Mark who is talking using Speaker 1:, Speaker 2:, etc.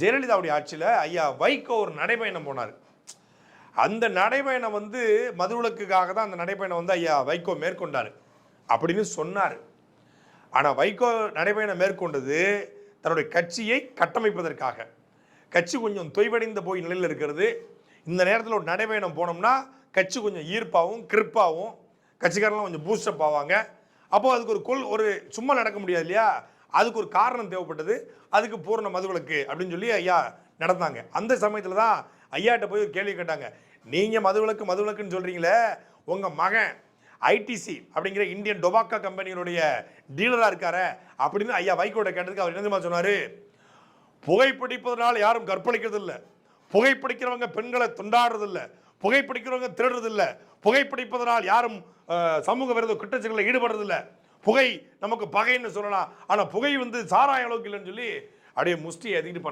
Speaker 1: ஜெயலலிதாவுடைய ஆட்சியில் ஐயா வைகோ ஒரு நடைபயணம் போனார். அந்த நடைபயணம் மதுவிலக்குக்காக தான் அந்த நடைபயணம் ஐயா வைகோ மேற்கொண்டார் அப்படின்னு சொன்னார். ஆனால் வைகோ நடைபயணம் மேற்கொண்டது தன்னுடைய கட்சியை கட்டமைப்பதற்காக. கட்சி கொஞ்சம் தொய்வடைந்த போய் நிலையில் இருக்கிறது. இந்த நேரத்தில் ஒரு நடைபயணம் போனோம்னா கட்சி கொஞ்சம் ஈர்ப்பாகவும் கிரிப்பாகவும் கட்சிக்காரெல்லாம் கொஞ்சம் பூஸ்டப் ஆவாங்க. அப்போது அதுக்கு ஒரு சும்மா நடக்க முடியாது இல்லையா, அதுக்கு ஒரு காரணம் தேவைப்பட்டது. அதுக்கு பூரண மதுவிலக்கு அப்படின்னு சொல்லி ஐயா நடந்தாங்க. அந்த சமயத்தில் தான் ஐயாட்ட போய் ஒரு கேள்வி கேட்டாங்க. நீங்கள் மதுவிலக்குன்னு சொல்கிறீங்களே, உங்கள் மகன் ஐடிசி அப்படிங்கிற இந்தியன் டொபாக்கோ கம்பெனியினுடைய டீலராக இருக்காரு அப்படின்னு ஐயா வைகோட கேட்டதுக்கு அவர் என்ன சொன்னார்? புகைப்பிடிப்பதனால் யாரும் கற்பழிக்கிறது இல்லை, புகைப்பிடிக்கிறவங்க பெண்களை துண்டாடுறதில்லை, புகைப்பிடிக்கிறவங்க திருடுறதில்லை, புகைப்பிடிப்பதனால் யாரும் சமூக விரோத குற்றச்செயல்களில் ஈடுபடுறதில்லை, புகை நமக்கு பகைன்னு சொல்லலாம், ஆனால் புகை சாராய அளவுக்கு இல்லைன்னு சொல்லி அப்படியே முஷ்டி ஏற்றிக்கிட்டு